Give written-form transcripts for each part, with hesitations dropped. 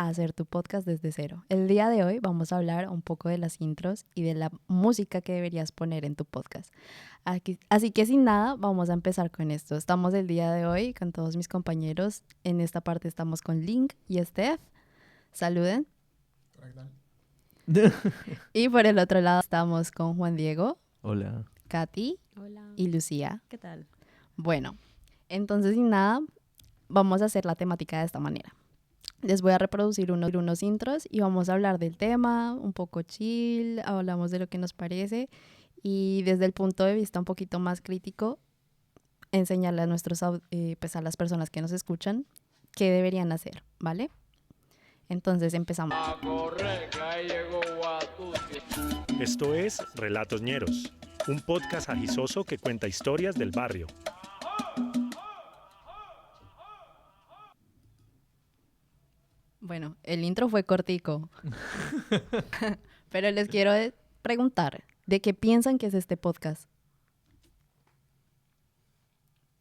a hacer tu podcast desde cero. El día de hoy vamos a hablar un poco de las intros y de la música que deberías poner en tu podcast. Así que sin nada, vamos a empezar con esto. Estamos el día de hoy con todos mis compañeros. En esta parte estamos con Link y Steph. Saluden. Y por el otro lado estamos con Juan Diego. Hola. Katy. Hola. Y Lucía. ¿Qué tal? Bueno, entonces sin nada, vamos a hacer la temática de esta manera. Les voy a reproducir unos intros y vamos a hablar del tema, un poco chill, hablamos de lo que nos parece y desde el punto de vista un poquito más crítico, enseñarle a a las personas que nos escuchan qué deberían hacer, ¿vale? Entonces empezamos. Esto es Relatos Ñeros, un podcast agisoso que cuenta historias del barrio. Bueno, el intro fue cortico, pero les quiero preguntar, ¿de qué piensan que es este podcast?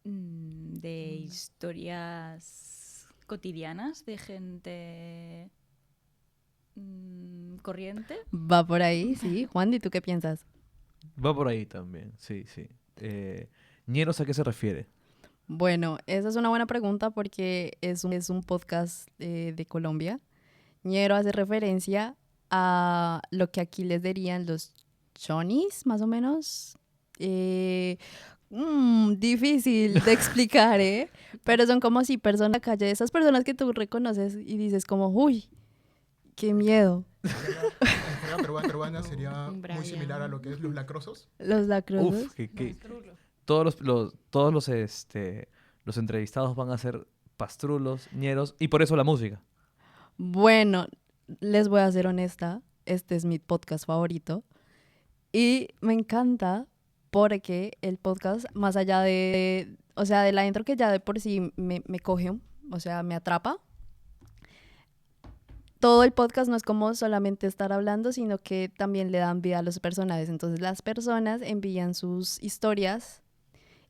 De historias cotidianas de gente corriente. Va por ahí, sí. Juan, ¿y tú qué piensas? Va por ahí también, sí. ¿Ñeros a qué se refiere? Bueno, esa es una buena pregunta porque es un podcast de Colombia. Ñero hace referencia a lo que aquí les dirían los chonis, más o menos. Difícil de explicar, ¿eh? Pero son como si personas en la calle, esas personas que tú reconoces y dices como, uy, qué miedo. En jerga peruana sería muy similar a lo que es los lacrosos. Los lacrosos. Todos los entrevistados van a ser pastrulos, ñeros, y por eso la música. Bueno, les voy a ser honesta, este es mi podcast favorito y me encanta porque el podcast, más allá de la intro que ya de por sí me coge, o sea, me atrapa, todo el podcast no es como solamente estar hablando, sino que también le dan vida a los personajes. Entonces las personas envían sus historias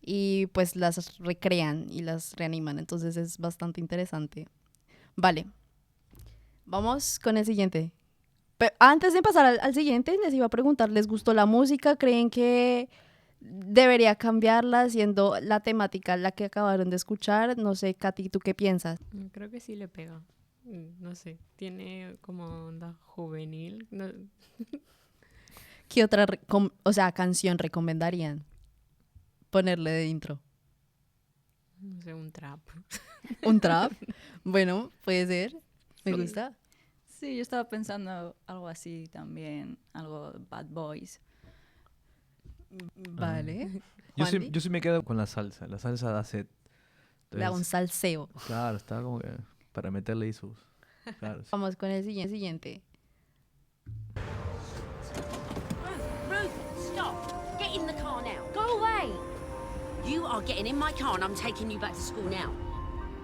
y pues las recrean y las reaniman. Entonces es bastante interesante. Vale, vamos con el siguiente. Pero antes de pasar al siguiente, les iba a preguntar, ¿les gustó la música? ¿Creen que debería cambiarla siendo la temática la que acabaron de escuchar? No sé, Katy, ¿tú qué piensas? Creo que sí le pega. No sé, tiene como onda juvenil. No. ¿Qué otra canción recomendarían ponerle de intro? No sé, un trap. ¿Un trap? Bueno, puede ser. Me gusta. Sí, yo estaba pensando algo así también, algo Bad Boys. Vale. Yo sí me quedo con la salsa. La salsa da sed. Da un salseo. Claro, está como que para meterle ahí sus... Claro, sí. Vamos con el siguiente. Ruth, stop. Get in the car now. Go away. You are getting in my car and I'm taking you back to school now.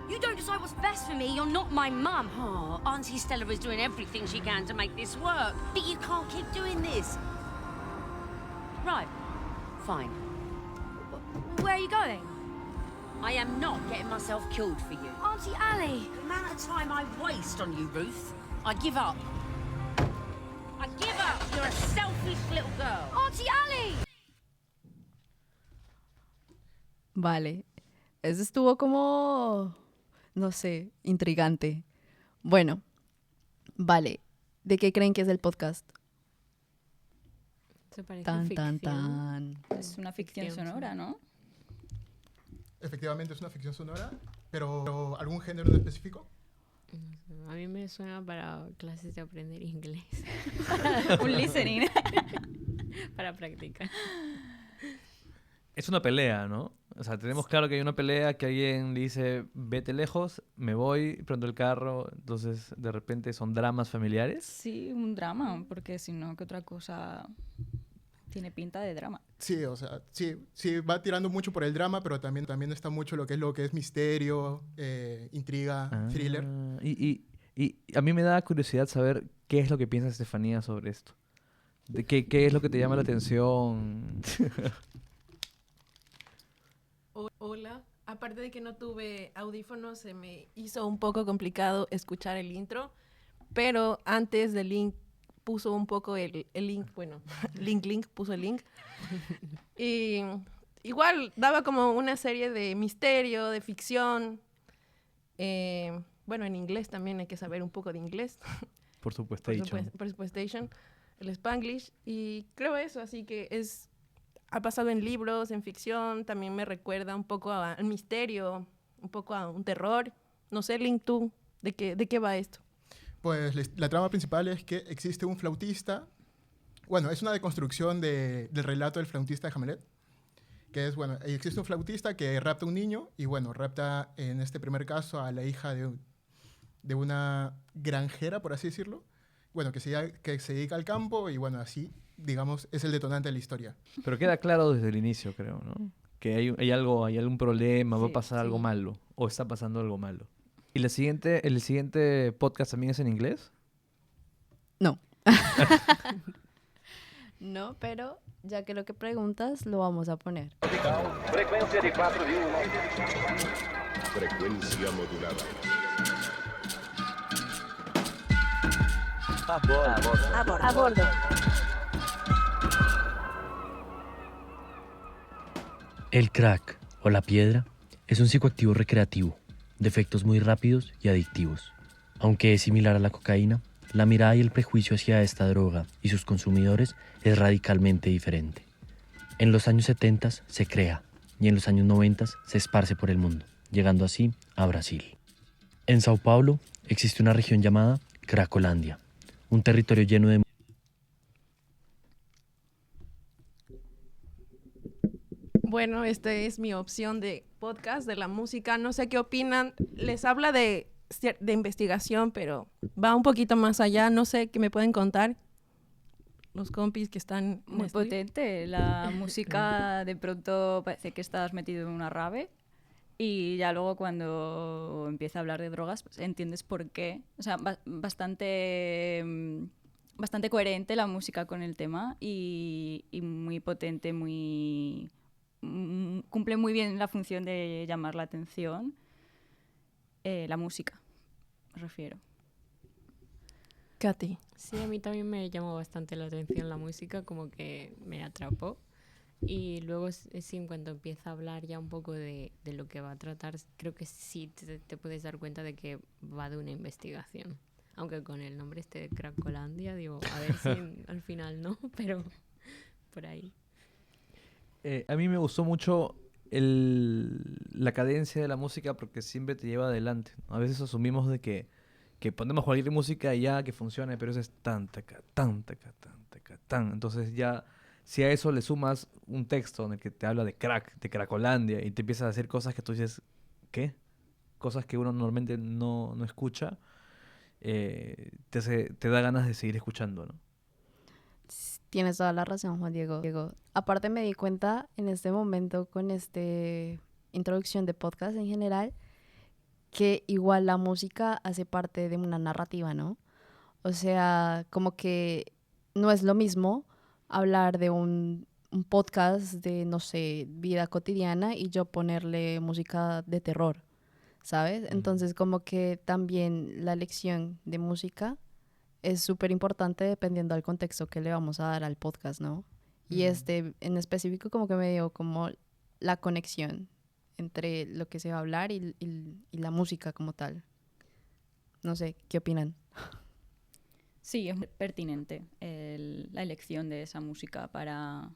You don't decide what's best for me. You're not my mum. Oh, Auntie Stella is doing everything she can to make this work. But you can't keep doing this. Right. Fine. Where are you going? I am not getting myself killed for you. Auntie Ali! The amount of time I waste on you, Ruth. I give up. I give up. You're a selfish little girl. Auntie Ali! Vale. Eso estuvo como, no sé, intrigante. Bueno, vale. ¿De qué creen que es el podcast? Se parece Tan, ficción. tan. Es una ficción sonora, ¿no? Efectivamente es una ficción sonora, pero ¿algún género en específico? A mí me suena para clases de aprender inglés. Un listening. Para practicar. Es una pelea, ¿no? O sea, tenemos claro que hay una pelea que alguien dice, vete lejos, me voy, prendo el carro. Entonces, de repente, son dramas familiares. Sí, un drama, porque si no, ¿qué otra cosa tiene pinta de drama? Sí, o sea, sí, va tirando mucho por el drama, pero también está mucho lo que es misterio, intriga, thriller. Y a mí me da curiosidad saber qué es lo que piensa Estefanía sobre esto. ¿Qué es lo que te llama la atención? Hola, aparte de que no tuve audífonos, se me hizo un poco complicado escuchar el intro, pero antes de Link puso un poco el link, bueno, Link puso el link. Y igual daba como una serie de misterio, de ficción. Bueno, en inglés también hay que saber un poco de inglés. Por supuesto. Por supuestation, el Spanglish. Y creo eso, así que ha pasado en libros, en ficción, también me recuerda un poco al misterio, un poco a un terror. No sé, Link, tú, ¿de qué va esto? Pues la trama principal es que existe un flautista. Bueno, es una deconstrucción del relato del flautista de Hamlet. Que es, bueno, existe un flautista que rapta a un niño y, bueno, rapta en este primer caso a la hija de una granjera, por así decirlo. Bueno, que se dedica al campo y, bueno, así, digamos, es el detonante de la historia. Pero queda claro desde el inicio, creo, ¿no? Que hay algún problema, va a pasar algo malo, o está pasando algo malo. ¿Y el siguiente podcast también es en inglés? No. No, pero ya que lo que preguntas, lo vamos a poner. Frecuencia de 4 y 1. Frecuencia modulada. A bordo. El crack, o la piedra, es un psicoactivo recreativo, de efectos muy rápidos y adictivos. Aunque es similar a la cocaína, la mirada y el prejuicio hacia esta droga y sus consumidores es radicalmente diferente. En los años 70 se crea y en los años 90 se esparce por el mundo, llegando así a Brasil. En Sao Paulo existe una región llamada Cracolandia, un territorio lleno de... Bueno, esta es mi opción de podcast de la música. No sé qué opinan. Les habla de investigación, pero va un poquito más allá. No sé qué me pueden contar los compis que están... Muy potente. La música, de pronto parece que estás metido en una rave y ya luego cuando empieza a hablar de drogas pues, entiendes por qué. O sea, bastante coherente la música con el tema y muy potente, cumple muy bien la función de llamar la atención. La música, me refiero. Katy. Sí, a mí también me llamó bastante la atención la música, como que me atrapó. Y luego, sí, en cuanto empieza a hablar ya un poco de lo que va a tratar, creo que sí te puedes dar cuenta de que va de una investigación. Aunque con el nombre de Cracolandia, digo, a ver si al final no, pero por ahí. A mí me gustó mucho la cadencia de la música porque siempre te lleva adelante. A veces asumimos de que ponemos cualquier música y ya que funcione, pero eso es tan, taca, tan, taca, tan, taca, tan. Entonces ya, si a eso le sumas un texto en el que te habla de crack, de Cracolandia, y te empiezas a decir cosas que tú dices, ¿qué? Cosas que uno normalmente no escucha, te da ganas de seguir escuchando, ¿no? Tienes toda la razón, Juan Diego. Aparte me di cuenta en este momento con esta introducción de podcast en general que igual la música hace parte de una narrativa, ¿no? O sea, como que no es lo mismo hablar de un podcast de, no sé, vida cotidiana y yo ponerle música de terror, ¿sabes? Entonces como que también la elección de música es súper importante dependiendo del contexto que le vamos a dar al podcast, ¿no? Y en específico como que me dio como la conexión entre lo que se va a hablar y la música como tal. No sé, ¿qué opinan? Sí, es pertinente la elección de esa música para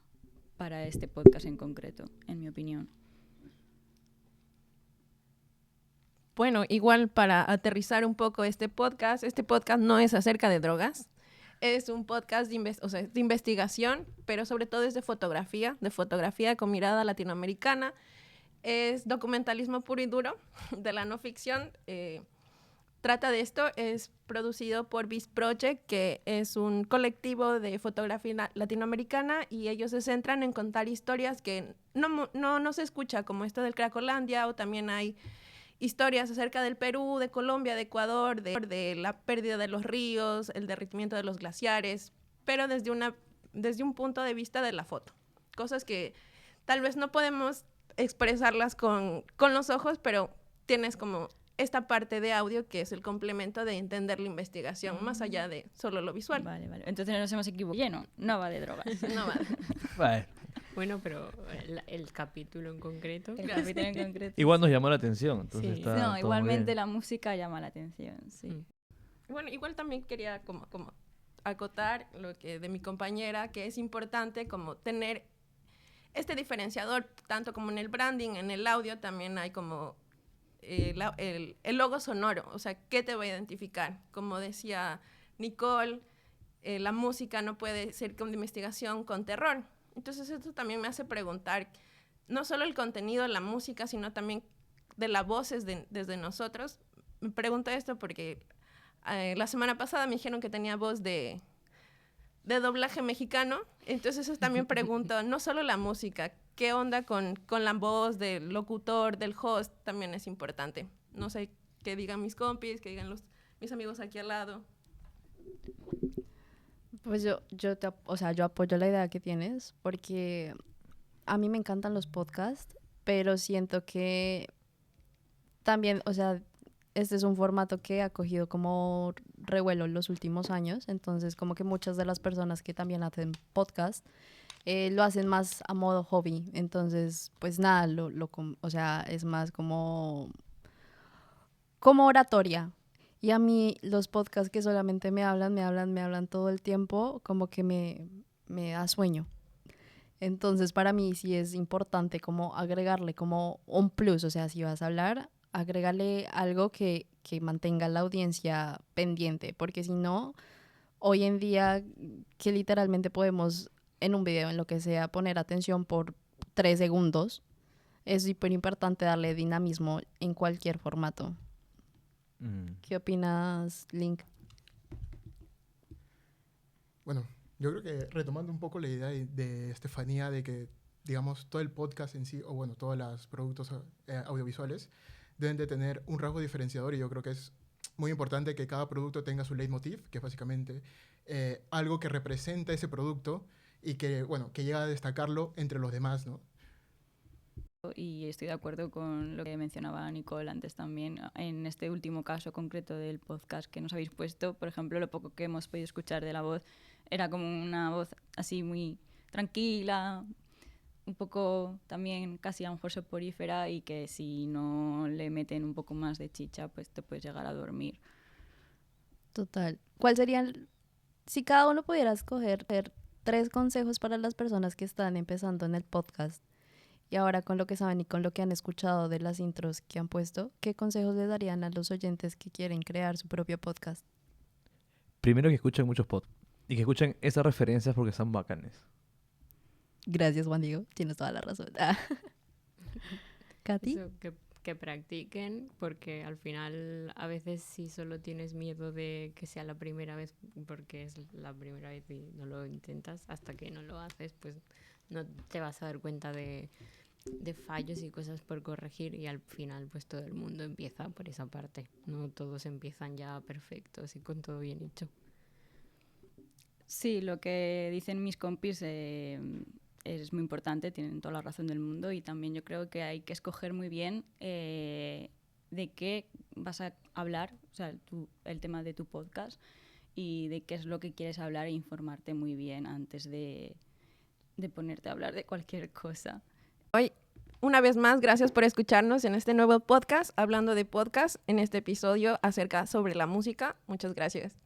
este podcast en concreto, en mi opinión. Bueno, igual para aterrizar un poco este podcast no es acerca de drogas, es un podcast de investigación, pero sobre todo es de fotografía con mirada latinoamericana. Es documentalismo puro y duro de la no ficción. Trata de esto, es producido por Beast Project, que es un colectivo de fotografía latinoamericana y ellos se centran en contar historias que no se escucha, como esta del Cracolandia, o también hay historias acerca del Perú, de Colombia, de Ecuador, de la pérdida de los ríos, el derretimiento de los glaciares, pero desde un punto de vista de la foto. Cosas que tal vez no podemos expresarlas con los ojos, pero tienes como esta parte de audio que es el complemento de entender la investigación, más allá de solo lo visual. Vale. Entonces nos hemos equivocado. Lleno, no va de drogas. No va. Vale. Bueno, pero el capítulo en concreto. Igual nos llamó la atención, entonces Sí. está No, todo igualmente bien. la música llama la atención, sí. Bueno, igual también quería como acotar lo que de mi compañera, que es importante como tener este diferenciador, tanto como en el branding, en el audio también hay como el logo sonoro, o sea, ¿qué te va a identificar? Como decía Nicole, la música no puede ser con investigación con terror. Entonces esto también me hace preguntar, no solo el contenido de la música, sino también de las voces desde nosotros. Me pregunto esto porque la semana pasada me dijeron que tenía voz de doblaje mexicano, entonces eso también pregunto, no solo la música, ¿qué onda con la voz del locutor, del host? También es importante. No sé qué digan mis compis, qué digan mis amigos aquí al lado. Pues yo apoyo la idea que tienes, porque a mí me encantan los podcasts, pero siento que también, o sea, este es un formato que ha cogido como revuelo en los últimos años, entonces como que muchas de las personas que también hacen podcast lo hacen más a modo hobby, entonces pues nada, o sea, es más como oratoria. Y a mí los podcasts que solamente me hablan todo el tiempo, como que me da sueño. Entonces para mí sí es importante como agregarle como un plus, o sea, si vas a hablar, agrégale algo que mantenga la audiencia pendiente, porque si no, hoy en día que literalmente podemos en un video, en lo que sea, poner atención por 3 segundos, es súper importante darle dinamismo en cualquier formato. ¿Qué opinas, Link? Bueno, yo creo que retomando un poco la idea de Estefanía de que, digamos, todo el podcast en sí, o bueno, todos los productos audiovisuales, deben de tener un rasgo diferenciador, y yo creo que es muy importante que cada producto tenga su leitmotiv, que es básicamente algo que representa ese producto y que, bueno, que llega a destacarlo entre los demás, ¿no? Y estoy de acuerdo con lo que mencionaba Nicole antes también. En este último caso concreto del podcast que nos habéis puesto, por ejemplo, lo poco que hemos podido escuchar de la voz era como una voz así muy tranquila, un poco también casi a lo mejor soporífera, y que si no le meten un poco más de chicha, pues te puedes llegar a dormir. Total. ¿Cuál serían, si cada uno pudiera escoger 3 consejos para las personas que están empezando en el podcast? Y ahora con lo que saben y con lo que han escuchado de las intros que han puesto, ¿qué consejos les darían a los oyentes que quieren crear su propio podcast? Primero, que escuchen muchos podcasts y que escuchen esas referencias porque son bacanes. Gracias, Juan Diego. Tienes toda la razón. ¿Katy? Eso, que practiquen, porque al final a veces si solo tienes miedo de que sea la primera vez, porque es la primera vez y no lo intentas, hasta que no lo haces, pues no te vas a dar cuenta de fallos y cosas por corregir, y al final pues todo el mundo empieza por esa parte, no todos empiezan ya perfectos y con todo bien hecho. Sí, lo que dicen mis compis es muy importante, tienen toda la razón del mundo, y también yo creo que hay que escoger muy bien de qué vas a hablar, o sea, el tema de tu podcast, y de qué es lo que quieres hablar, e informarte muy bien antes de ponerte a hablar de cualquier cosa. Hoy, una vez más, gracias por escucharnos en este nuevo podcast, hablando de podcast, en este episodio acerca sobre la música. Muchas gracias.